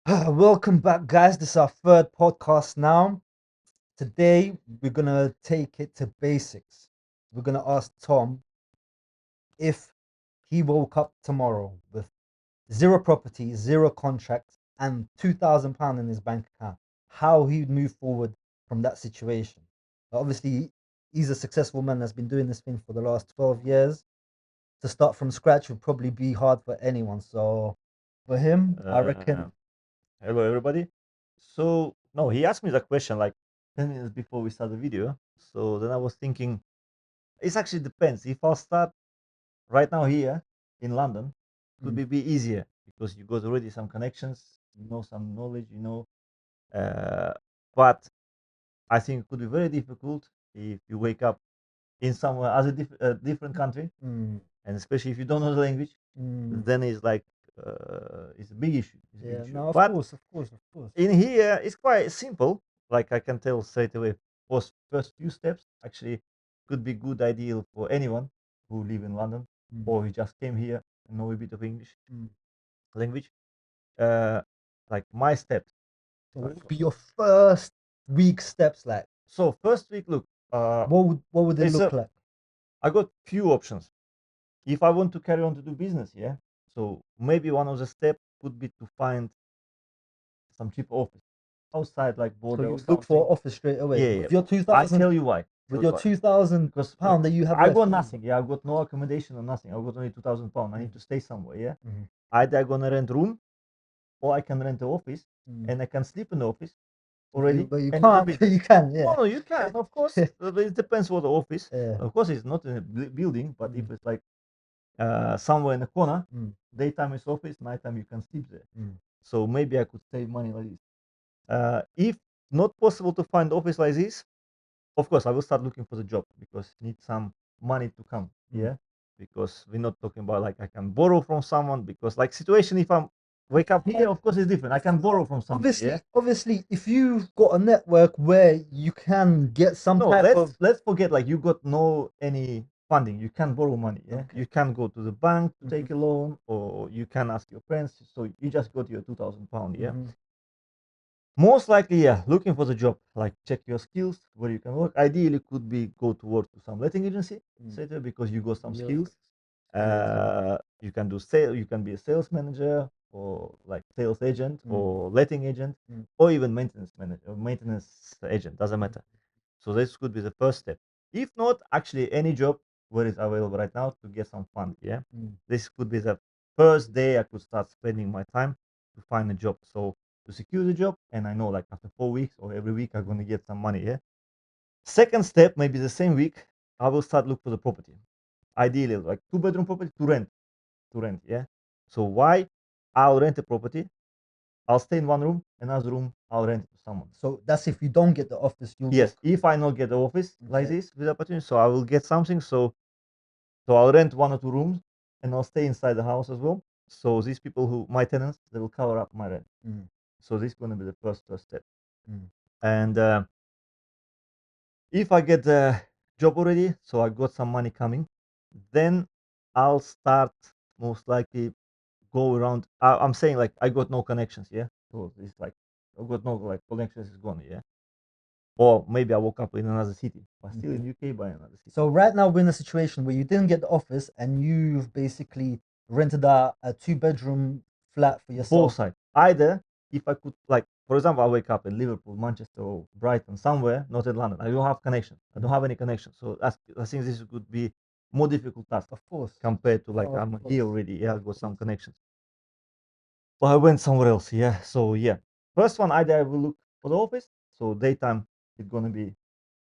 Welcome back, guys. This is our third podcast now. Today, we're going to take it to basics. We're going to ask Tom if he woke up tomorrow with zero property, zero contracts, and £2,000 in his bank account, how he'd move forward from that situation. Obviously, he's a successful man that's been doing this thing for the last 12 years. To start from scratch would probably be hard for anyone. So, for him, I Uh, reckon. Hello, everybody. So, no, he asked me the question like 10 minutes before we start the video. So then I was thinking, it actually depends. If I'll start right now here in London, could Mm, be easier because you got already some connections, you know, some knowledge, you know. Uh, but I think it could be very difficult if you wake up in somewhere as a different country, mm, and especially if you don't know the language, mm. then it's like it's a big issue. It's a big Yeah, issue. no, of But course, of course, of course. in here it's quite simple, like I can tell straight away. First few steps actually could be good idea for anyone who live in London Mm, or who just came here and know a bit of English mm. language. uh like my steps. So uh, what would be your first week steps like? so first week, look, What would it it's look a like? I got few options if I want to carry on to do business. Yeah, so maybe one of the steps could be to find some cheap office outside, like So border or you look for something. an office straight away Yeah, yeah. with your two I thousand tell you why. with your two thousand Because pound that you have I left. got nothing. Yeah, I got no accommodation or nothing. I got only £2,000. I need to stay somewhere. Yeah, Mm-hmm. either I gonna rent room or I can rent the office Mm. and I can sleep in the office But you already but you and do the can't. But business. you can, No, yeah. no, you can, of course. It depends what the office. Yeah. Of course, it's not in a building, but if Mm, it's like somewhere in the corner, mm, daytime is office, nighttime you can sleep there. mm, So maybe I could save money like this. If not possible to find office like this, of course I will start looking for the job because need some money to come. mm. Yeah, because we're not talking about like I can borrow from someone, because like situation, if I'm wake up here, of course it's different. I can borrow from somebody. Yeah, Obviously, if you've got a network where you can get some no, type of let's forget like you got no any funding, you can borrow money. Yeah, okay. you can go to the bank to Mm-hmm, take a loan, or you can ask your friends. So you just got your £2,000. Yeah, mm-hmm, most likely, yeah, looking for the job, like check your skills, where you can work. Ideally, could be go to work to some letting agency, mm. etc., because you got some Yeah, skills. skills, yeah. You can do sale. You can be a sales manager or like sales agent Mm, or letting agent, mm, or even maintenance manager or maintenance agent. Doesn't mm, matter. So this could be the first step. If not, actually, any job where it's available right now to get some fund. Yeah, mm. this could be the first day I could start spending my time to find a job. So to secure the job, and I know like after 4 weeks or every week I'm gonna get some money. Yeah. Second step, maybe the same week, I will start look for the property. Ideally, like two-bedroom property to rent. To rent. Yeah. So why? I'll rent a property. I'll stay in one room. Another room I'll rent it to someone. So that's if you don't get the office, you'll Yes, look. if I not get the office like Okay. this with opportunity, so I will get something. So I'll rent one or two rooms and I'll stay inside the house as well. So these people who my tenants, they will cover up my rent. Mm, So this is going to be the first step. mm, And if I get the job already, so I got some money coming, then I'll start most likely go around. I'm saying like I got no connections, yeah. So it's like I got no like connections is gone, yeah. Or maybe I woke up in another city, but still okay. in UK, by another city. So right now we're in a situation where you didn't get the office and you've basically rented a two-bedroom flat for Both yourself. sides. Either if I could, like, for example, I wake up in Liverpool, Manchester, or Brighton, somewhere, not in London. I don't have connection. I don't have any connection. So I think this could be more difficult task Of course. compared to like Oh, of I'm here course. already. Yeah, I Of got some course. connections. But I went somewhere else. Yeah. So yeah, first one, either I will look for the office. So daytime it's gonna be,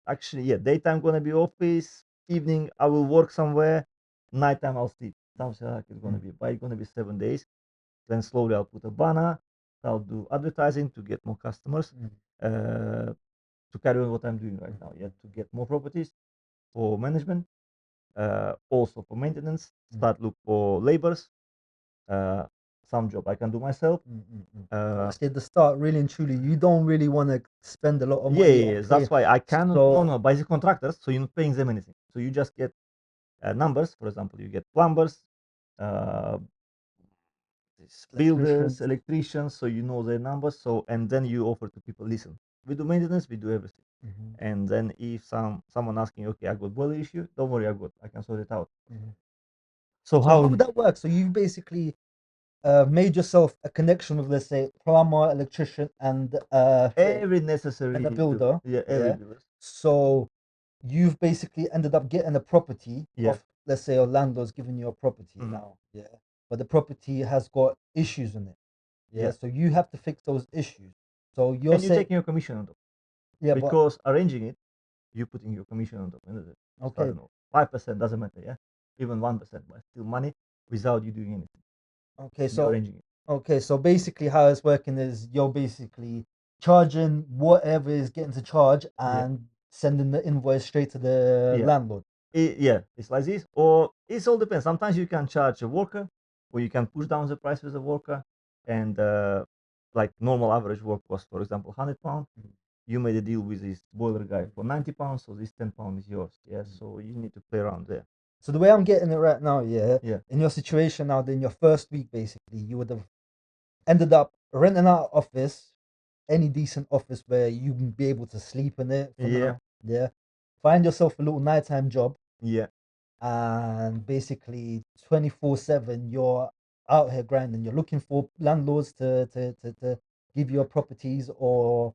actually, yeah, daytime gonna be office. Evening I will work somewhere. Nighttime I'll sleep. Something like it's gonna Mm, be. But it's gonna be 7 days. Then slowly I'll put a banner. I'll do advertising to get more customers. mm, Uh, to carry on what I'm doing right now. Yeah, to get more properties for management. Also for maintenance. mm, Start look for laborers. Uh, some job I can do myself. mm, mm, mm. Uh, Obviously, at the start, really and truly, you don't really want to spend a lot of yeah, money yeah, on yeah, pay. that's why I cannot. No, So, no, by the contractors, so you're not paying them anything. So you just get numbers. For example, you get plumbers, uh, these builders, Electricians. electricians, so you know their numbers. So and then you offer to people, listen, we do maintenance, we do everything. Mhm, And then if someone asking, okay, I got boiler issue, don't worry, I can sort it out. mhm. So So how how? would that work? So you basically made yourself a connection with, let's say, plumber, electrician, and Every and necessary a builder. yeah, every Yeah. builder. So you've basically ended up getting a property Yeah, of, let's say, your landlord's giving you a property mhm, now. Yeah. But the property has got issues in it. Yeah. yeah. So you have to fix those issues. So you're And you're saying, taking your commission on top yeah, but because arranging it, you putting your commission on top. And so I okay, don't know, 5% doesn't matter, yeah, even 1%, but still money without you doing anything. okay. You're So arranging it. okay, so basically how it's working is you're basically charging whatever is getting to charge Yeah, and sending the invoice straight to the yeah. landlord. Yeah, it's like this, or it all depends. Sometimes you can charge a worker, or you can push down the price with the worker, and like normal average work cost, for example, £100. Mhm. You made a deal with this boiler guy for £90, so this £10 is yours. Yeah, Mhm. so you need to play around there. So the way I'm getting it right now, yeah, Yeah, in your situation now, in your first week, basically, you would have ended up renting out an office, any decent office where you can be able to sleep in it for yeah, now. Yeah. Find yourself a little nighttime job, yeah. and basically 24/7 you're out here grinding. You're looking for landlords to give you your properties, or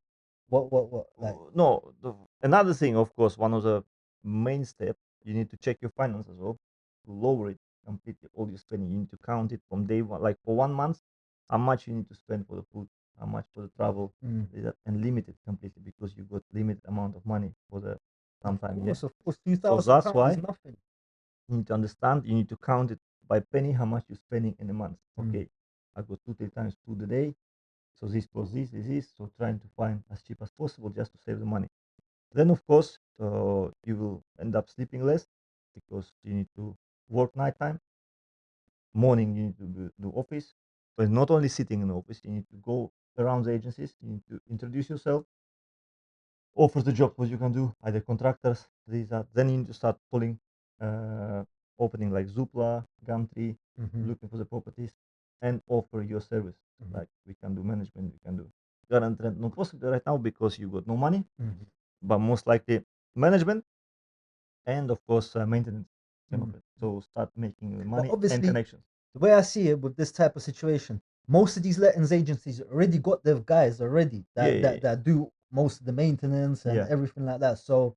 what like. No, another thing, of course, one of the main steps, you need to check your finance as well to lower it completely. All your spending, you need to count it from day one, like for 1 month, how much you need to spend for the food, how much for the travel, Mm, and limit it completely because you got limited amount of money for the sometime. Yeah, of course, two so thousand that's pounds why is nothing. you need to understand. You need to count it by penny how much you're spending in a month. Mm, Okay, I got 2 3 times food a day, so this plus this. So trying to find as cheap as possible just to save the money. Then, of course, you will end up sleeping less because you need to work nighttime. Morning, you need to do office. But not only sitting in the office, you need to go around the agencies. You need to introduce yourself, offer the job what you can do, either contractors, these that. Then you need to start pulling, uh, opening like Zoopla, Gumtree, mhm, looking for the properties, and offer your service. mhm, Like we can do management, we can do current rent. Not possible right now because you got no money, mhm, but most likely management and of course maintenance kind of mhm. it. So start making the But money and obviously, connections. the way I see it with this type of situation, most of these lettings agencies already got their guys already Yeah, that yeah, yeah. that do most of the maintenance and Yeah. everything like that. So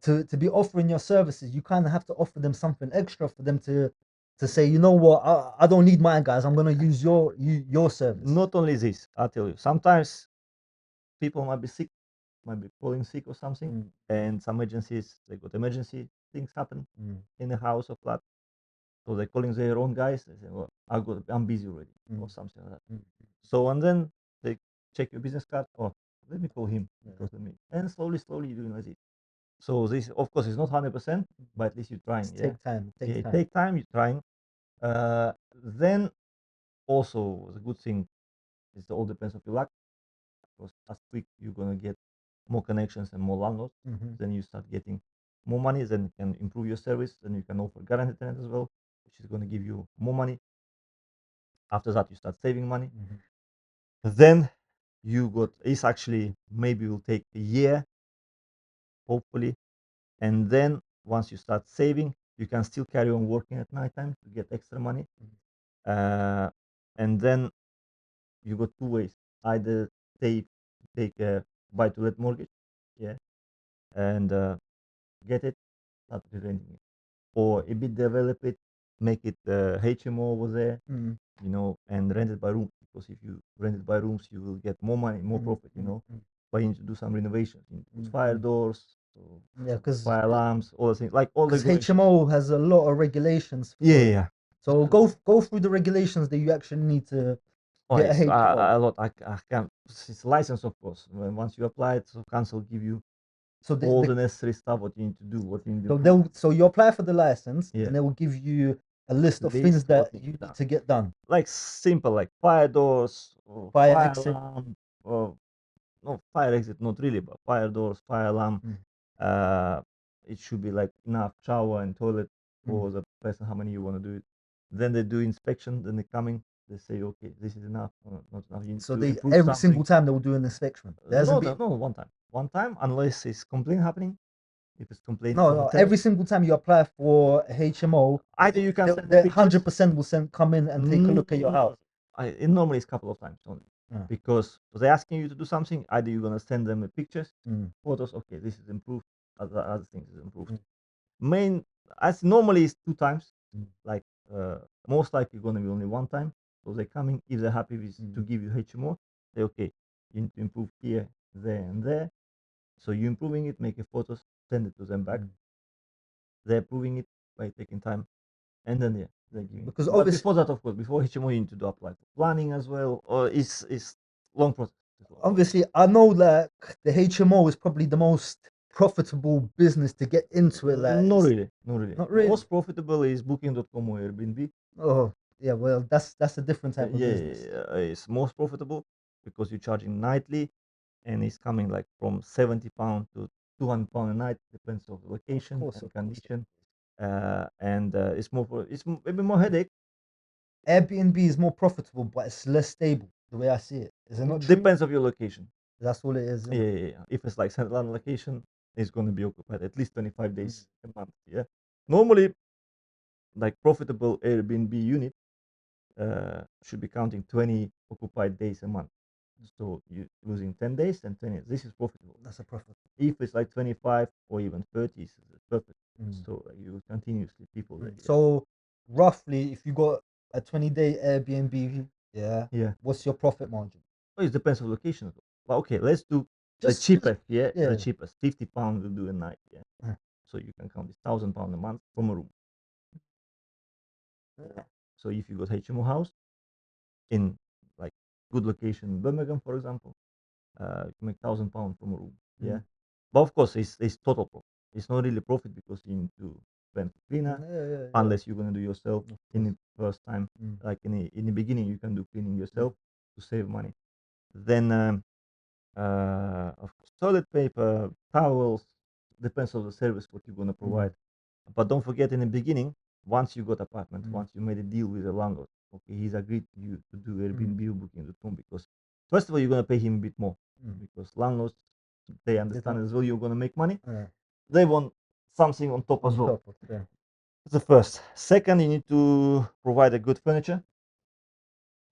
to be offering your services, you kind of have to offer them something extra for them to say, you know what, I don't need my guys. I'm gonna use your service. Not only this, I tell you, sometimes people might be sick, might be calling sick or something, Mm, and some agencies they got emergency things happen mm, in the house or flat, so they're calling their own guys. They say, "Well, I'm busy already," or mm, something like that. mm, So and then they check your business card. Oh, let me call him yeah. because let me, and slowly you're doing like this. So this, of course, is not 100%, but at least you're trying. It's Yeah, take time. It yeah. takes It time. take time. You're trying. Then also the good thing is it all depends on your luck. Because as quick you're gonna get more connections and more landlords, Hmm. then you start getting more money. Then you can improve your service. Then you can offer guaranteed tenant as well, which is gonna give you more money. After that, you start saving money. Hmm. Then you got it's actually maybe will take a year, hopefully, and then once you start saving, you can still carry on working at night time to get extra money. Uh, and then you got two ways: either take take a buy to let mortgage, yeah, and get it, start renting it, or a bit develop it, make it HMO over there, Mm, and rent it by rooms. Because if you rent it by rooms, you will get more money, more mm, profit, mm, mm, but you need to do some renovations. You need to put mm, fire mm. doors, so Yeah, because fire alarms, all the things, like all the regulations. HMO has a lot of regulations Yeah, for yeah, it. yeah. So go through the regulations that you actually need to Oh, get a it's HMO. a lot. I can't. It's license, of course. Once you apply it, so council give you So all the necessary stuff what you need to do, what you need to do. so you apply for the license Yeah, and they will give you a list of things list that what needs you to be need done. to get done. Like simple, like fire doors, or Fire fire exit. alarm, or no fire exit, not really, but fire doors, fire alarm. Mm, Uh, it should be like enough shower and toilet mm, for the person how many you want to do it. Then they do inspection. Then they coming. They say, okay, this is enough, not enough. You need So to they improve every something. single time they will do an inspection. There No, hasn't been no, one time, unless it's complaint happening. If it's complaint no, from no. hotel, Every single time you apply for a HMO, either you can send the the pictures. 100% will come in and take a look at your house. It normally is a couple of times only, Yeah. because they're asking you to do something. Either you're gonna send them the pictures, Mm. photos. Okay, this is improved. Other things is improved. Mm. Main as normally is 2 times. Mm. Like most likely gonna be only 1 time. So they're coming if they're happy with to Mm. give you HMO. They okay, you need to improve here, there, and there. So you improving it, make a photos, send it to them back. Mm. They're approving it by taking time, and then yeah, they're giving Because it. But obviously, before that, of course, before HMO, you need to do apply for planning as well, or it's long process. It's long process. obviously, I know that the HMO is probably the most profitable business to get into it. Like, Not really, not really. not really. Most profitable is Booking.com or Airbnb. Oh, yeah. Well, that's a different type of Yeah, business. it's most profitable because you're charging nightly, and it's coming like from £70 to £200 a night, depends on the location course, and of course. condition. And it's maybe more headache. Airbnb is more profitable, but it's less stable. The way I see it, is it not true? Depends of your location. That's all it is. Yeah, yeah, yeah. If it's like Central London location, it's going to be occupied at least 25 days a month. Yeah. Normally, like profitable Airbnb unit should be counting 20 occupied days a month. So you're losing 10 days and 20. This is profitable. That's a profit. If it's like 25 or even 30, it's perfect. Mm. So you continuously people there. Yeah. So roughly, if you got a 20-day Airbnb, yeah, Yeah. what's your profit margin? Well, it depends on location as well. But okay, let's do the Just cheapest. Yeah, yeah. the cheapest. £50 to do a night. Yeah. Uh. So you can count this £1,000 a month from a room. So if you got HMO house in like good location in Birmingham, for example, you can make £1,000 from a room. Yeah. But of course, it's total profit. It's not really profit because you need to spend cleaner, unless you're gonna do yourself in the first time. Like in the beginning, you can do cleaning yourself to save money. Then, of course, toilet paper, towels, depends on the service what you're gonna provide. But don't forget, in the beginning, once you got apartment, once you made a deal with the landlord, okay, he's agreed to you to do Airbnb Booking.com, because first of all, you're gonna pay him a bit more because landlords, they understand as well you're gonna make money. They want something on top as well. That's the first. Second, you need to provide a good furniture,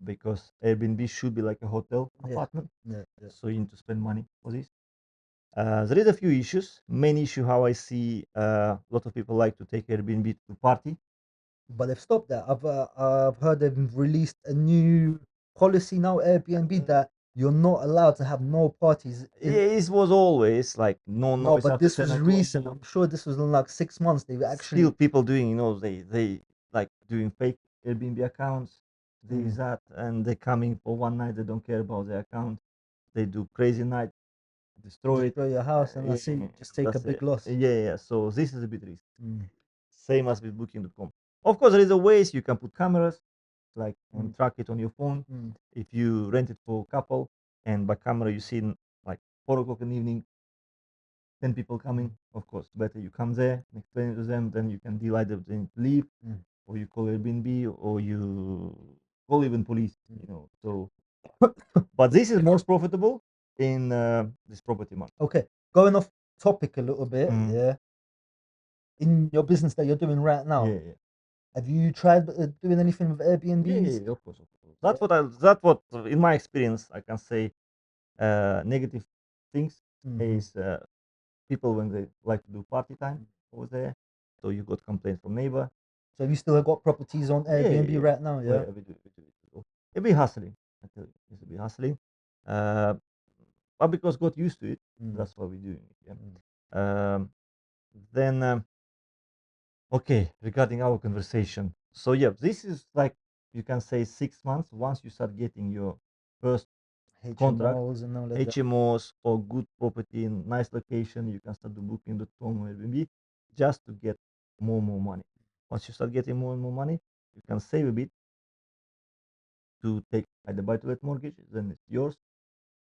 because Airbnb should be like a hotel apartment. So you need to spend money for this. There is a few issues. Main issue, how I see, a lot of people like to take Airbnb to party. But they've stopped that. I've heard they've released a new policy now, Airbnb, that you're not allowed to have no parties. It was always like no No, noise but after this 10 was o'clock. recent. I'm sure this was in like 6 months. They were actually Still people doing, they like doing fake Airbnb accounts, this, that, and they're coming for one night. They don't care about their account. They do crazy night, destroy your house, and that's it. Just take a that's big it. loss. Yeah. So this is a bit risky. Same as with Booking.com. Of course, there is a ways you can put cameras, like, and track it on your phone. If you rent it for a couple, and by camera you see like 4 o'clock in the evening, 10 people coming, of course, better you come there and explain it to them, then you can deal either they need to leave, or you call Airbnb, or you call even police, So, but this is most profitable in this property market. Okay, going off topic a little bit, yeah. In your business that you're doing right now, Yeah. have you tried doing anything with Airbnb? Yeah, of course. That's what in my experience I can say. Negative things is people when they like to do party time over there. So you got complaints from neighbor. So have you still got properties on Airbnb right now? Yeah. We do. It'll be hustling. I tell you, it'll be hustling. But because got used to it, that's why we're doing it. Yeah. Then okay, regarding our conversation. So yeah, this is like, you can say 6 months. Once you start getting your first contract, HMOs and all of that. HMOs or good property in nice location, you can start the Booking.com or Airbnb just to get more money. Once you start getting more and more money, you can save a bit to take either buy-to-let mortgage, then it's yours.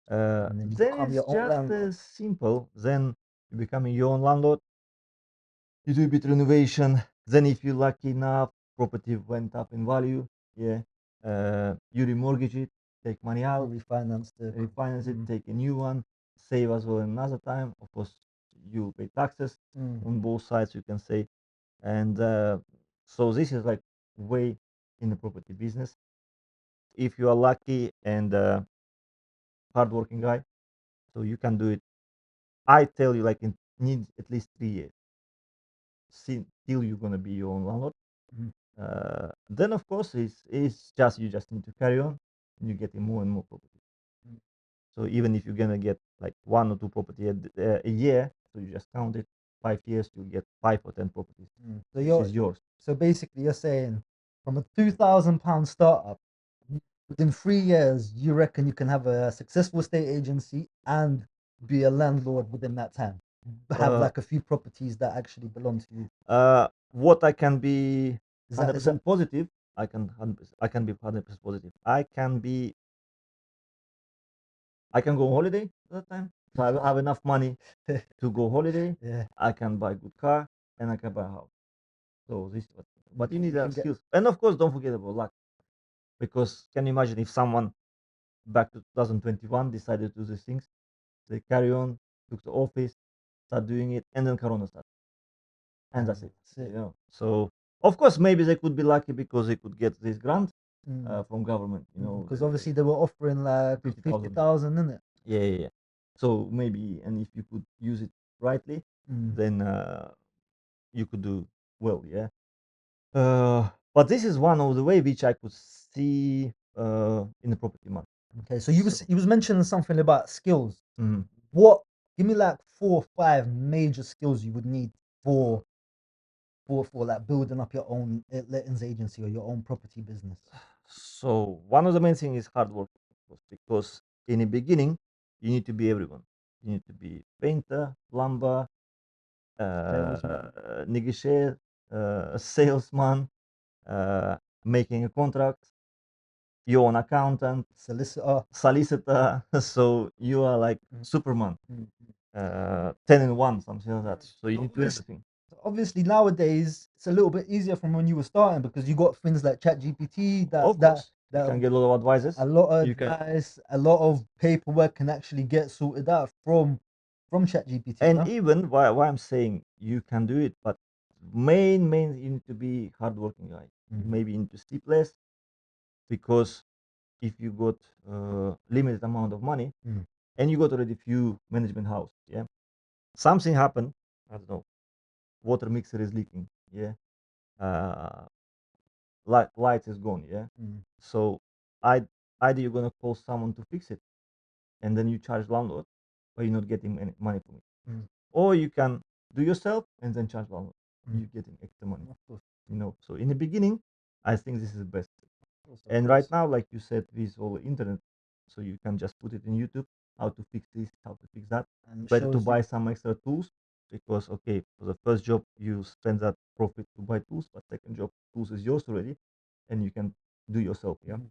then you Then become it's your own just landlord. as simple. Then you becoming your own landlord. You do a bit renovation. Then if you're lucky enough, property went up in value. Yeah, You remortgage it, take money out, Refinance the. refinance it, Mm, take a new one, save as well another time. Of course, you pay taxes mm, on both sides, you can say. And so this is like way in the property business. If you are lucky and hardworking guy, so you can do it. I tell you, like, it needs at least 3 years till you're gonna be your own landlord. mm, Then of course it's just you just need to carry on, and you're getting more and more property. mm, So even if you're gonna get like 1 or 2 property a year, so you just count it, 5 years you'll get 5 or 10 properties, mm. So which you're is yours. so basically you're saying from a £2,000 startup, within 3 years, you reckon you can have a successful estate agency and be a landlord within that time. Have Uh, like a few properties that actually belong to you. what I can be Is hundred that is that percent positive, I can be 100% positive. I can go on holiday at that time. So I will have enough money to go holiday. yeah? I can buy a good car and I can buy a house. So this, but you need You to can have get skills, and of course, don't forget about luck. Because can you imagine if someone back to 2021 decided to do these things, they carry on, took the office, start doing it, and then Corona started, and that's it. that's it. So of course, maybe they could be lucky because they could get this grant Mm, from government. because obviously they were offering like 50,000. 50,000 in it. Yeah, yeah, yeah. So maybe, and if you could use it rightly, Mm. then you could do well. Yeah. But this is one of the way which I could see in the property market. Okay, so you was mentioning something about skills. Mhm. What? Give me like 4 or 5 major skills you would need for for like building up your own lettings agency or your own property business. So one of the main thing is hard work, of course, because in the beginning you need to be everyone. You need to be painter, plumber, Salesman, negotiator, salesman, uh, making a contract, your own accountant, solicitor. solicitor. So you are like Mm, Superman, mm, 10 in one, something like that. So you So need to do everything. obviously nowadays it's a little bit easier from when you were starting because you got things like ChatGPT Of course, you that can get a lot of advices. a lot of You can, advice, a lot of paperwork can actually get sorted out from ChatGPT. and No? even why I'm saying you can do it, but main you need to be hardworking guy. Mm, Maybe you need to sleep less because if you got limited amount of money mm, and you got already few management house, yeah, something happened. I don't know, water mixer is leaking, yeah, uh, lights is gone, yeah. mm, So I either you're gonna call someone to fix it, and then you charge landlord, or you're not getting any money from it, mm, or you can do yourself and then charge landlord. mm. You're getting extra money, Of course, So in the beginning, I think this is the best. of course, of And right course. now, like you said, with all the internet, so you can just put it in YouTube, how to fix this, how to fix that. And it Better to shows you. buy some extra tools because okay, for the first job you spend that profit to buy tools, but second job tools is yours already, and you can do yourself. Yeah, Mm,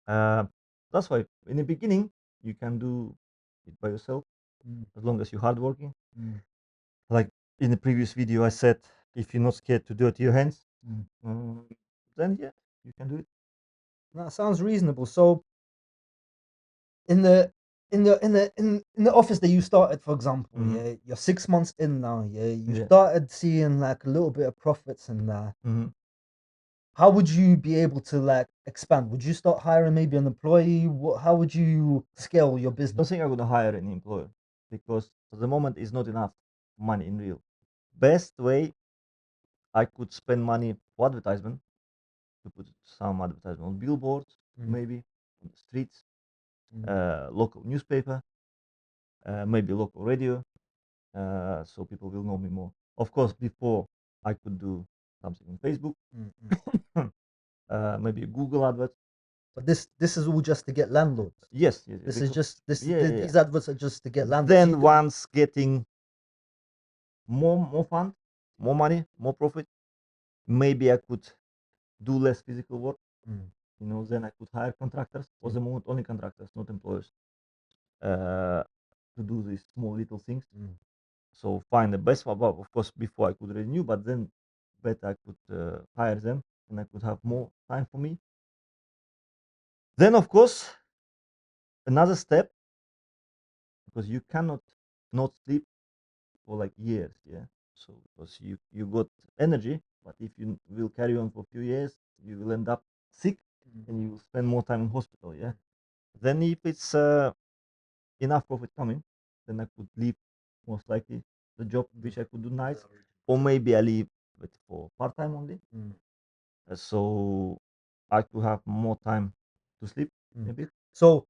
uh, that's why in the beginning you can do it by yourself mm, as long as you're hardworking. mm, Like in the previous video, I said, if you're not scared to do it to your hands, mm. um, then yeah, you can do it. That sounds reasonable. So in the in the office that you started, for example, Hmm. yeah, you're 6 months in now, yeah, you Yeah. started seeing like a little bit of profits and that. Hmm. How would you be able to like expand? Would you start hiring maybe an employee? How would you scale your business? Don't think I'm gonna hire an employer because at the moment it's not enough money in real. Best way I could spend money for advertisement to put some advertisement on billboards, Mm, maybe on the streets, mm, local newspaper, maybe local radio, so people will know me more. Of course, before I could do something on Facebook, mm, mm. maybe a Google advert. But this is all just to get landlords. Yes, yes, yes, This is because just yeah, yeah, yeah. these adverts are just to get landlords. Then once getting more fund, more money, more profit, maybe I could do less physical work. Mm, Then I could hire contractors. For mm, the moment, only contractors, not employers, uh, to do these small little things. mm. So find the best one. But of course, before I could renew, but then better I could hire them, and I could have more time for me. Then, of course, another step, because you cannot not sleep for like years, yeah. So because you got energy, but if you will carry on for a few years, you will end up sick and you will spend more time in hospital, yeah. Then if it's enough profit coming, then I could leave most likely the job which I could do nights, or maybe I leave it for part time only, so I could have more time to sleep a bit. So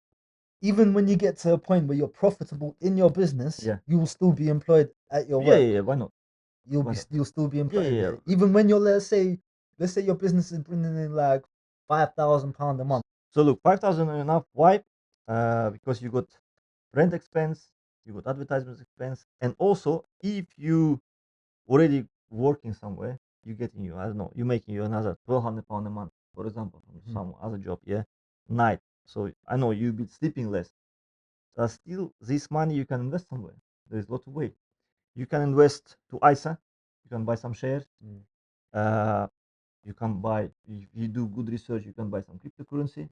even when you get to a point where you're profitable in your business, Yeah. you will still be employed at your Yeah, work. yeah, yeah. Why not? Why not? You'll still be employed yeah. there. Even when you're, let's say your business is bringing in like £5,000 a month. So look, 5,000 enough. Why? Because you got rent expense, you got advertisement expense, and also if you already working somewhere, you getting you, I don't know, you making you another £1,200 a month, for example, from some other job, yeah, night. So I know you be sleeping less. Still, this money you can invest somewhere. There is a lot of way. You can invest to ISA. You can buy some shares. Uh, you can buy, if you do good research, you can buy some cryptocurrency,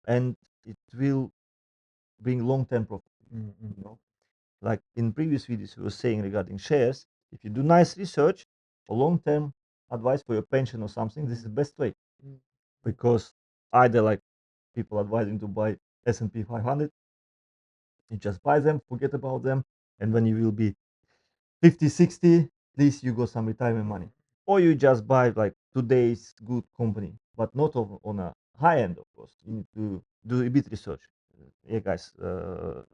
and it will bring long-term profit. You know, like in previous videos we were saying regarding shares, if you do nice research for long-term advice for your pension or something, this is the best way, because either like people advising to buy S&P 500, you just buy them, forget about them, and when you will be 50, 60, at least you got some retirement money. Or you just buy like today's good company, but not on a high end, of course. You need to do a bit research. Yeah, guys,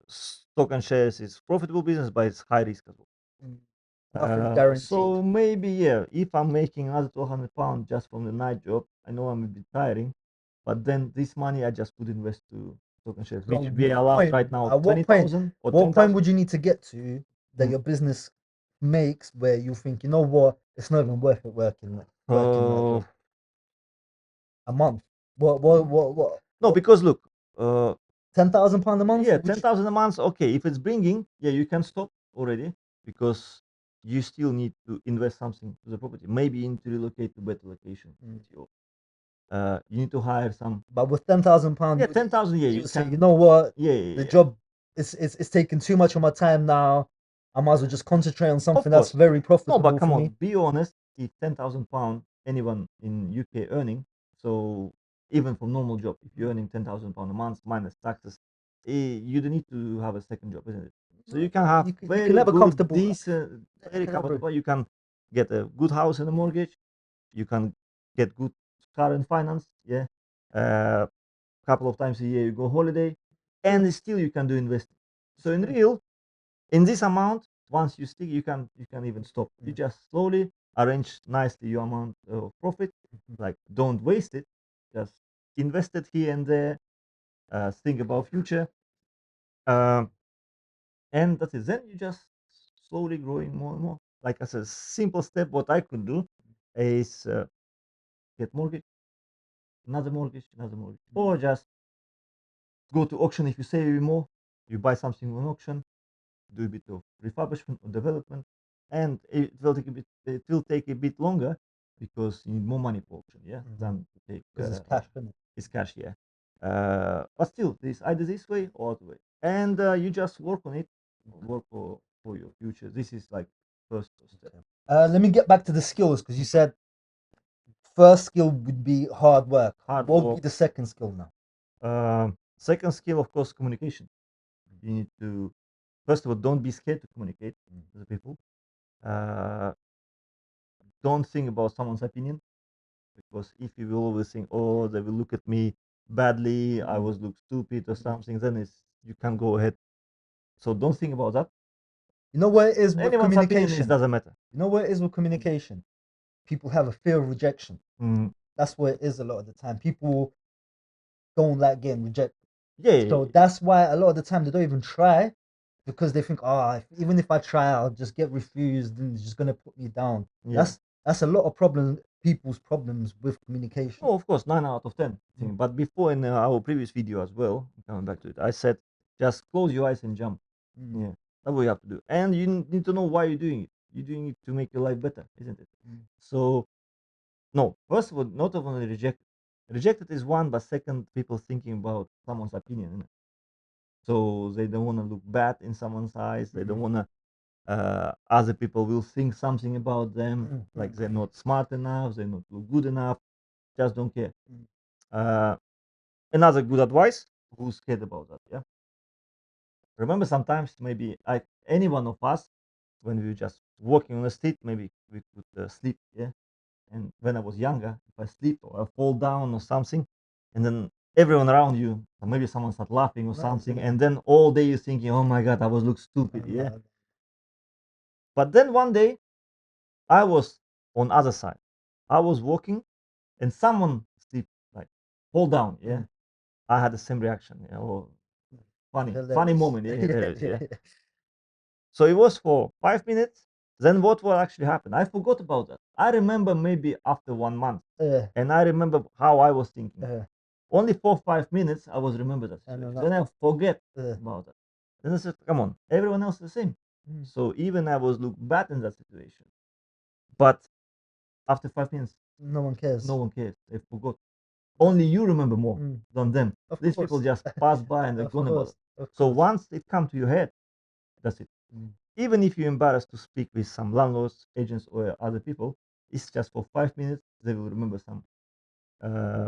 stock and shares is profitable business, but it's high risk as well. Nothing guaranteed. So maybe, yeah, if I'm making another £1,200 just from the night job, I know I'm a bit tiring, but then this money I just could invest to stock and shares, which we allow right now At what 20,000 or what point 10,000. would you need to get to that Mm. your business makes where you think, you know what, it's not even worth it working that job? A month. What? No, because look, £10,000 a month? yeah, Would you- 10,000 a month. Okay, if it's bringing, yeah, you can stop already, because you still need to invest something to the property. Maybe you need to relocate to better location. You need to hire some. But with £10,000, Yeah, 10,000. Yeah, you you say, can. you know what, Yeah, yeah, the yeah. job it's taking too much of my time now. I might as well just concentrate on something that's course. very No, profitable but come for me. on, be honest. If £10,000 anyone in UK earning, so even for normal job, if you're earning £10,000 a month minus taxes, you don't need to have a second job, isn't it? So you can have You can very have a good, comfortable. decent, very comfortable. You can get a good house and a mortgage. You can get good car and finance. Yeah, couple of times a year you go holiday, and still you can do investing. So in real, in this amount, once you stick, you can even stop. You just slowly arrange nicely your amount of profit. Like, don't waste it, just invest it here and there. Think about future, um, and that's it. Then you just slowly growing more and more. Like as a simple step, what I could do is get mortgage, another mortgage, or just go to auction. If you save more, you buy something on auction, do a bit of refurbishment or development, and it will take a bit longer, because you need more money for auction, yeah, than to take Because it's cash, isn't it? it's cash, yeah. But still, this either this way or that way, and you just work on it, work for your future. This is like first step. Let me get back to the skills, because you said first skill would be hard work. Hard What would work. be the second skill now? Second skill, of course, communication. You need to, first of all, don't be scared to communicate with the people. Don't think about someone's opinion, because if you will always think, oh, they will look at me badly, I was look stupid or something, then you can go ahead. So don't think about that. You know what it is with Anyone's opinion communication? doesn't matter. You know what it is with communication? People have a fear of rejection. Mm. That's what it is a lot of the time. People don't like getting rejected. Yeah, So that's why a lot of the time they don't even try, because they think, oh, even if I try, I'll just get refused and it's just gonna put me down. yeah. That's a lot of people's problems with communication. Oh, of course, 9 out of 10 thing. But before, in our previous video as well, coming back to it, I said just close your eyes and jump. Yeah, that's what you have to do, and you need to know why you're doing it. You're doing it to make your life better, isn't it? So no, first of all, not only reject, Rejected is one, but second, people thinking about someone's opinion, innit? So they don't want to look bad in someone's eyes. They don't want to. Other people will think something about them, like they're not smart enough, they're not look good enough. Just don't care. Uh, Another good advice: who's scared about that? Yeah. Remember, sometimes maybe any one of us, when we were just walking on the street, maybe we could sleep. Yeah. And when I was younger, if I sleep or I fall down or something, and then everyone around you, or maybe someone start laughing or Right, something, yeah. and then all day you're thinking, "Oh my God, I was look stupid." Yeah. No. But then one day I was on other side. I was walking, and someone sleep like fall down. Yeah. I had the same reaction. Yeah. Oh, funny Hilarious. moment. Yeah. Hilarious, yeah. So it was for 5 minutes. Then what will actually happen? I forgot about that. I remember maybe after 1 month, and I remember how I was thinking. Only for 5 minutes, I was remember that And situation. then Then I forget uh, about that. Then I said, "Come on, everyone else is the same." So even I was look bad in that situation, but after 5 minutes, no one cares. no one cares. They forgot. Only you remember more than them. Of These people course. just pass by and they're Of gone about course. it. Of So course. once it come to your head, that's it. Even if you're embarrassed to speak with some landlords, agents, or other people, it's just for 5 minutes. They will remember some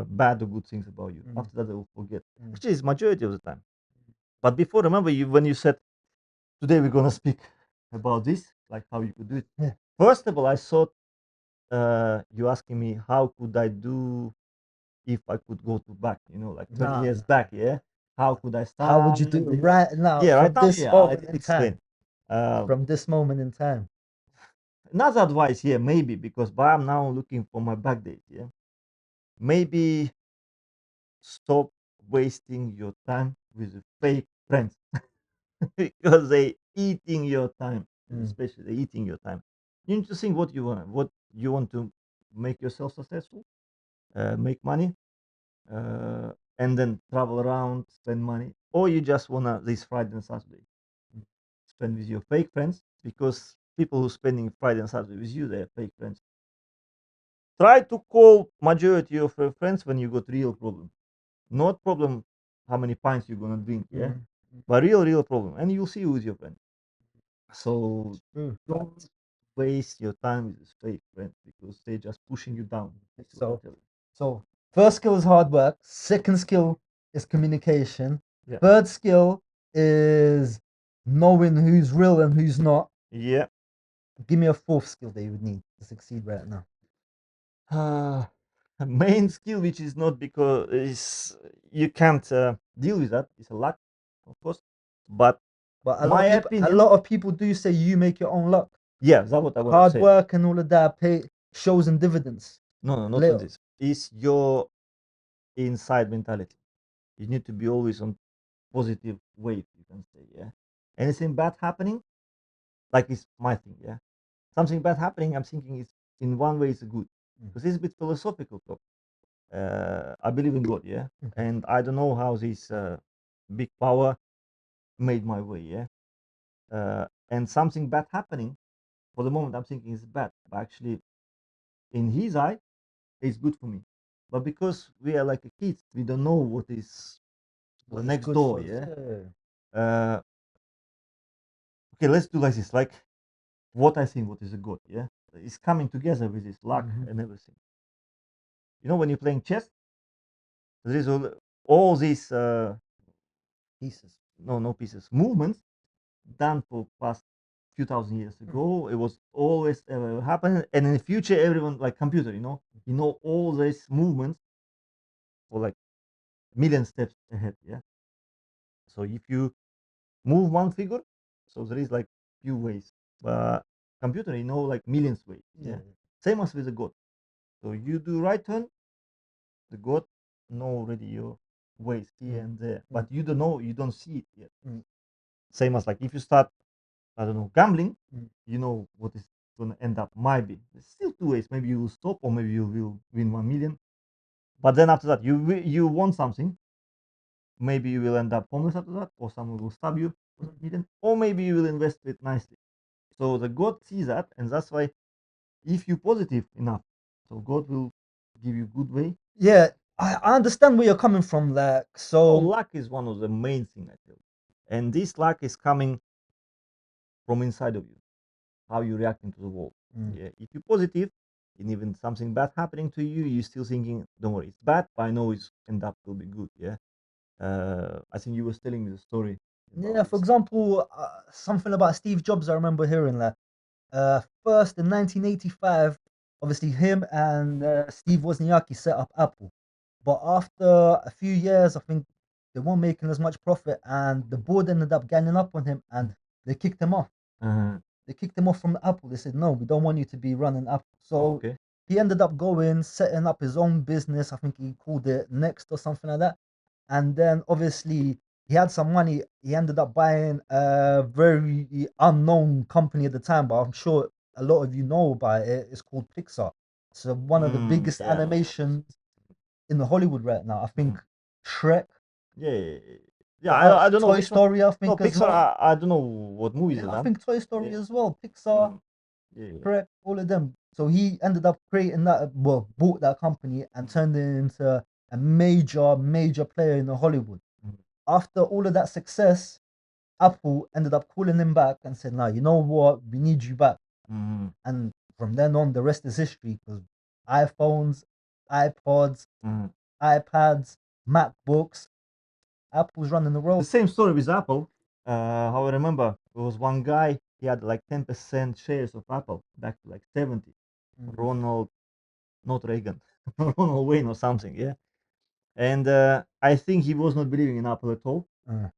bad or good things about you. After that, they will forget. Actually, it's majority of the time. But before, remember you when you said today we're gonna speak about this, like how you could do it. Yeah. First of all, I thought you asking me how could I do if I could go to back, like 20 Nah. years back, yeah. How could I start? How would you do it right now? Yeah, right From now, this yeah, I moment did in explain. time. From this moment in time. Another advice, yeah, maybe because but I'm now looking for my back days, yeah. Maybe stop wasting your time with fake friends because they eating your time, especially they eating your time. You need to think what you want to make yourself successful, make money, and then travel around, spend money, or you just wanna this Friday and Saturday spend with your fake friends because people who spending Friday and Saturday with you, they're fake friends. Try to call majority of your friends when you got real problem. Not problem how many pints you're gonna drink, yeah, but real problem, and you'll see who's your friend. So don't waste your time with this fake friends because they're just pushing you down. That's what I tell you. So first skill is hard work. Second skill is communication. Yeah. Third skill is knowing who's real and who's not. Yeah. Give me a fourth skill that you would need to succeed right now. Main skill, which is not because is you can't deal with that, is a luck, of course. But But my a opinion, lot of people do say you make your own luck. yeah, that's what I want to Hard say. work and all of that shows in dividends. No, not Little. on this. It's your inside mentality. You need to be always on positive wave, you can say, yeah. Anything bad happening, like it's my thing, yeah. Something bad happening, I'm thinking it's in one way it's good. Because it's a bit philosophical talk. I believe in God, yeah. And I don't know how this big power made my way, yeah. And something bad happening, for the moment I'm thinking it's bad, but actually in his eye, it's good for me. But because we are like a kids, we don't know what is What is next good door, for us, yeah. Okay, let's do like this. Like what I think, what is a god, yeah, it's coming together with this luck and everything. You know, when you're playing chess, there is all these Pieces. no pieces movements done for past few thousand years ago. It was always happening, and in the future, everyone like computer, you know all these movements for like million steps ahead, yeah. So if you move one figure, so there is like few ways, but computer, like millions ways, yeah. Same as with the god. So you do right turn, the god know already your ways here and there, but you don't know, you don't see it yet. Same as like if you start, I don't know, gambling, you know what is gonna end up might be. There's still two ways. Maybe you will stop, or maybe you will win 1 million. But then after that, you want something. Maybe you will end up homeless after that, or someone will stab you for that million, or maybe you will invest it nicely. So the God sees that, and that's why if you positive enough, so God will give you good way. Yeah, I understand where you're coming from. Like, So so luck is one of the main thing I tell you, and this luck is coming from inside of you, how you reacting to the world. mm, Yeah, if you're positive, and even something bad happening to you, you're still thinking, don't worry, it's bad, but I know it's end up will be good. Yeah. I think you was telling me the story about yeah. For this. example, something about Steve Jobs. I remember hearing that. First in 1985, obviously him and Steve Wozniacki set up Apple. But after a few years, I think they weren't making as much profit, and the board ended up ganging up on him, and they kicked him off. Uh, They kicked him off from Apple. They said, "No, we don't want you to be running Apple." So okay. he ended up going, setting up his own business. I think he called it Next or something like that. And then obviously he had some money. He ended up buying a very unknown company at the time, but I'm sure a lot of you know about it. It's called Pixar. It's one of the biggest Yeah. animation in the Hollywood right now. I think Mm. Shrek, Yeah. Yeah. Yeah, what else? I don't know Toy which one. Story, I No, think as Pixar. well. I don't know what movies Yeah, is I that. think Toy Story Yeah. as well. Pixar, Mm. Yeah. Shrek, all of them. So he ended up creating that, well, bought that company and turned it into a major player in the Hollywood. Mm. After all of that success, Apple ended up calling him back and said, "No, you know what? We need you back." Mm. And from then on, the rest is history because iPhones, iPods, Mm. iPads, MacBooks, Apple's running the The world. same story with Apple. How I remember, there was one guy. He had like 10% shares of Apple back to like 70. Mm, Ronald, not Reagan, Ronald Wayne or something. Yeah. And I think he was not believing in Apple at all. uh,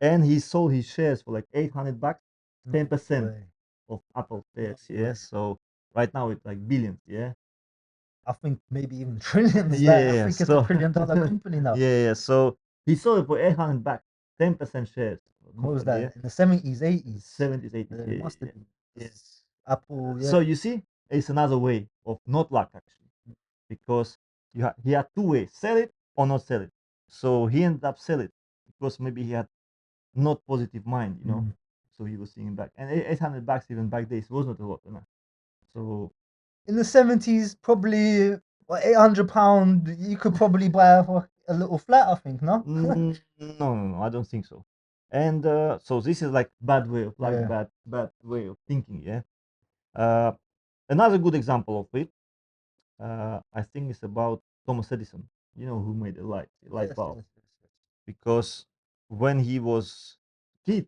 And he sold his shares for like 800 bucks, no 10% way. of Apple No shares. Yeah. way. So right now it's like billions. Yeah. I think maybe even trillions. Yeah. Like I Yeah. think it's a So, $1 trillion company now. yeah. Yeah. So he sold it for 800 bucks, 10% shares of the What was company. Yeah. that in the 70s, 80s? 70s, 80s. It Yeah. must have Yeah. been Yeah. 'cause Apple. Yeah. So you see, it's another way of not luck actually, because he had two ways: sell it or not sell it. So he ended up sell it because maybe he had not positive mind, you know. Mm. So he was seeing back, and 800 bucks even back days was not a lot, you know. So In the 70s, probably what, £800, you could probably buy a little flat, I think, no? no, I don't think so. And so this is like bad way of like Yeah. bad way of thinking, yeah. Uh, Another good example of it, I think, is about Thomas Edison. You know who made the light Yes, bulb, yes, yes, yes. because when he was kid,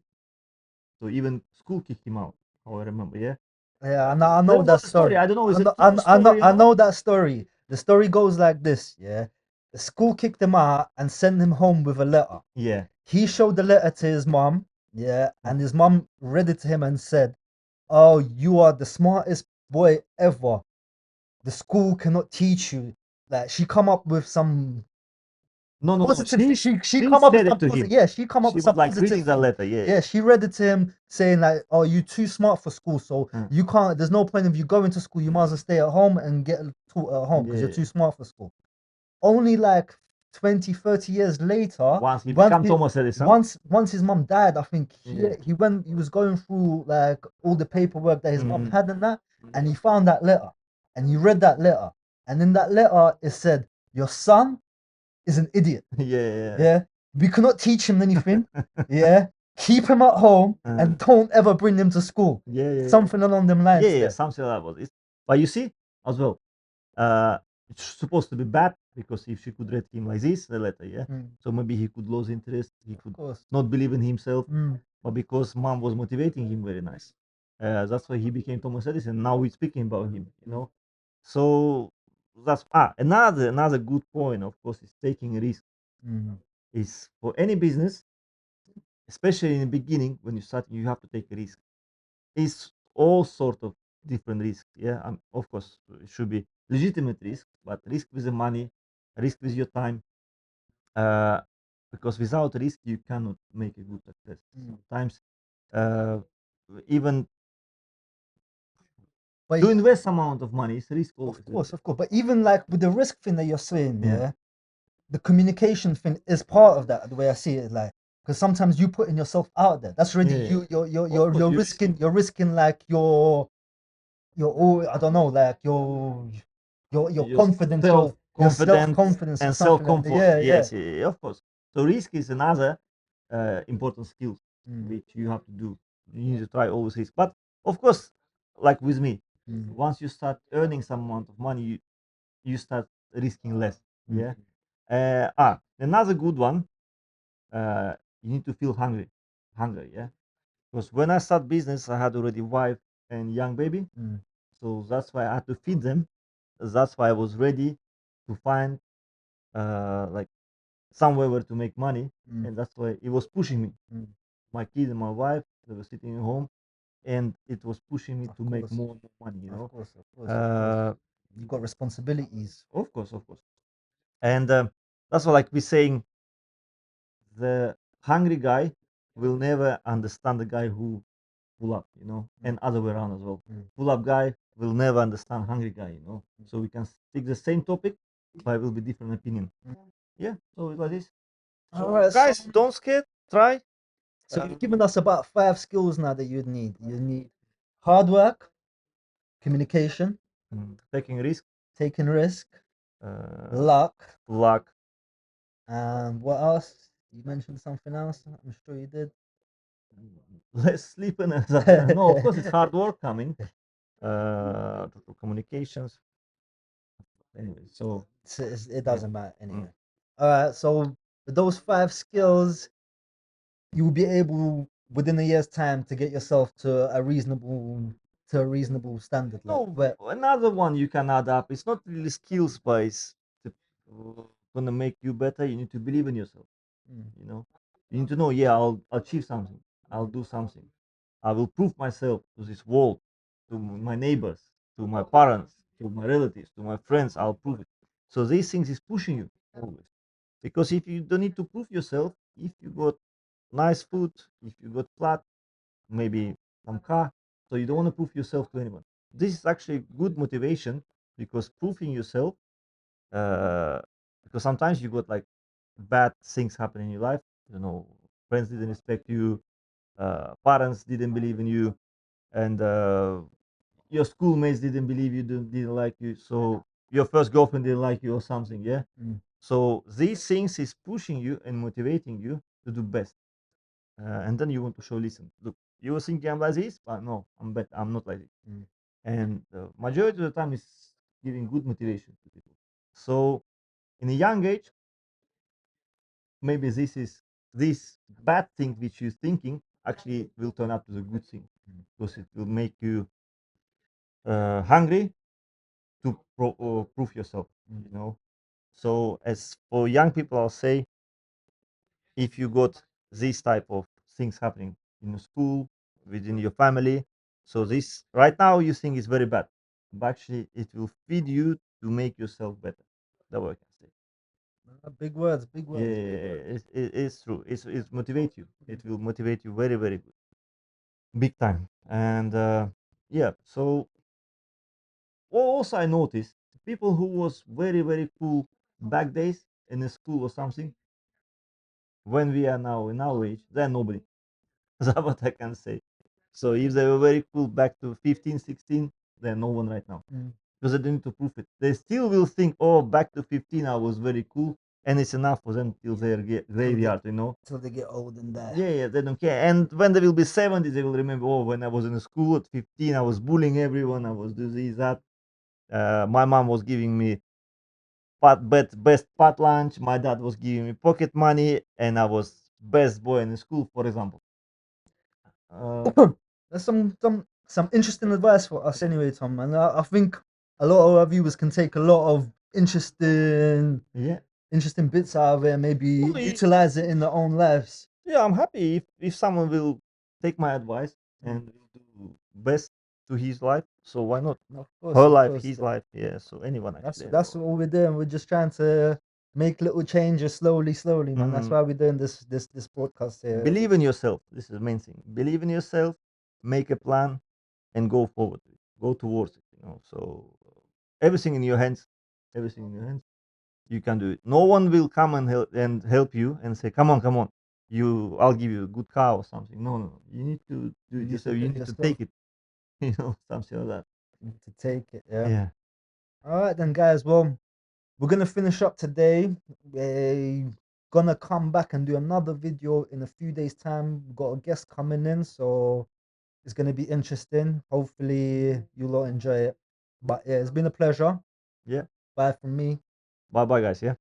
so even school kicked him out. How I remember, yeah. Yeah, I know There that was a story. story. I don't know, is I it know, true story? You I know? know that story. The story goes like this, yeah. The school kicked him out and sent him home with a letter. Yeah. He showed the letter to his mom, yeah, Mm. and his mom read it to him and said, "Oh, you are the smartest boy ever. The school cannot teach you." Like she come up with some No. positive thing. She She come up with said it some to positive. him. Yeah, she come up She with was some like positive reading the thing. letter. Yeah. Yeah, she read it to him saying like, "Oh, you too smart for school, so Mm. you can't. There's no point of you going to school. You might as well stay at home and get taught at home because you're Yeah. too smart for school." Only like 20, 30 years later, Once he became he, Thomas Edison. once his mom died, I think Yeah. he was going through like all the paperwork that his mom Mhm. had and that, and he found that letter, and he read that letter, and in that letter it said, "Your son is an idiot. Yeah. Yeah, we cannot teach him anything. Yeah, keep him at home Uh, and don't ever bring him to school." yeah. Something along them lines Yeah. there. Something like that was it. But you see, as well, it's supposed to be bad because if she could read him like this, the letter, yeah. Mm, So maybe he could lose interest. He of could course. not believe in himself. Mm, But because mom was motivating him very nice, that's why he became Thomas Edison. Now we're speaking about him, you know. So that's another good point. Of course, is taking a risk. mm, Is for any business, especially in the beginning when you start, you have to take a risk. It's all sort of different risks. Yeah, of course, it should be legitimate risk, but risk with the money, risk with your time. Uh, because without risk, you cannot make a good success. mm. Sometimes, uh, even But to invest some amount of money is risk always with it. of course. But even like with the risk thing that you're saying, Yeah. yeah, the communication thing is part of that. The way I see it, like, because sometimes you putting yourself out there. That's already Yeah. Of course, you're you risking like your all, I don't know, like your your confidence, your your confident self-confidence or and something like that. self-comfort. Yeah, Yes, yeah, of course. So risk is another important skill Mm, which you have to do. You need to try always risk. But of course, like with me, mm, once you start earning some amount of money, you start risking less. mm, Yeah. Another good one. You need to feel hungry. Yeah. Because when I start business, I had already wife and young baby, mm, so that's why I had to feed them. That's why I was ready to find like somewhere where to make money, mm, and that's why it was pushing me. mm. My kid and my wife, they were sitting at home, and it was pushing me Of to make course, more and more money. You of know, course, of course, of course. uh, You've got responsibilities. of course, of course, and that's why, like we're saying, the hungry guy will never understand the guy who pull up, Mm, and other way around as well. mm, Pull up guy will never understand hungry guy. mm, So we can speak the same topic, but it will be different opinion. mm. Yeah, so it's like this. All So right, guys, don't scare, try. so you've given us about 5 skills now that you'd need. You need hard work, communication, Taking risk, taking risk, uh, luck, luck, and what else? You mentioned something else. I'm sure you did. less sleep, and no, of course it's hard work coming. Communications. Anyway, so It yeah. doesn't matter anyway. All right, so with those 5 skills, you'll be able within a year's time to get yourself to a reasonable standard. Like, No, but another one you can add up. It's not really skills based. Gonna make you better. You need to believe in yourself. mm, You know, you need to know. Yeah, I'll achieve something. I'll do something. I will prove myself to this world, to my neighbors, to my parents, to my relatives, to my friends. I'll prove it. So these things is pushing you always. Because if you don't need to prove yourself, if you got nice food, if you got flat, maybe some car, so you don't want to prove yourself to anyone. This is actually good motivation because proving yourself, uh, because sometimes you got like bad things happen in your life. Friends didn't respect you, parents didn't believe in you, and your schoolmates didn't believe you, didn't like you. So your first girlfriend didn't like you or something, yeah. mm, So these things is pushing you and motivating you to do best. And then you want to show, listen, look, you were thinking I'm like this, but no, I'm not like this. mm, And majority of the time is giving good motivation to people. So in a young age, maybe this bad thing which you're thinking actually will turn out to the good thing mm, because it will make you hungry to prove yourself. mm, So as for young people, I'll say, if you got this type of things happening in the school, within your family, so this right now you think is very bad, but actually it will feed you to make yourself better. That's what I can say. big words, big Yeah, words, big words. it's true. It's motivate you. It will motivate you very, very good, big time. And yeah, so what also I noticed, people who was very, very cool back days in the school or something, when we are now in our age, they're nobody. That's what I can say. So if they were very cool back to 15, 16, they're no one right now. Mm. Because they don't need to prove it. They still will think, oh, back to 15, I was very cool. And it's enough for them till their graveyard. Till they get old and die. Yeah, they don't care. And when they will be 70, they will remember, oh, when I was in school at 15, I was bullying everyone. I was doing this, that. My mom was giving me best pot lunch. My dad was giving me pocket money. And I was best boy in school, for example. Uh, That's some interesting advice for us anyway, Tom. And I think a lot of our viewers can take a lot of yeah. interesting bits out of it and maybe Well, utilize it in their own lives. yeah, I'm happy if someone will take my advice and will do best to his life. So why not? Of course, Her of life, course. his life. Yeah. So anyone That's actually. that's what we're doing. We're just trying to make little changes slowly, slowly, man. That's Mhm. why we're doing this podcast here. Believe in yourself. This is the main thing. Believe in yourself. Make a plan and go forward. Go towards it. So everything in your hands. Everything in your hands. You can do it. No one will come and help you and say, "Come on, come on. I'll give you a good car or something." No, no, no. You need to do You it need to yourself. do You it need to yourself. take it. Something like that. You need to take it. Yeah. Yeah. All right then, guys. Well, we're gonna finish up today. We're gonna come back and do another video in a few days' time. We've got a guest coming in, so it's gonna be interesting. Hopefully, you'll all enjoy it. But yeah, it's been a pleasure. Yeah. Bye from me. Bye bye, guys. Yeah.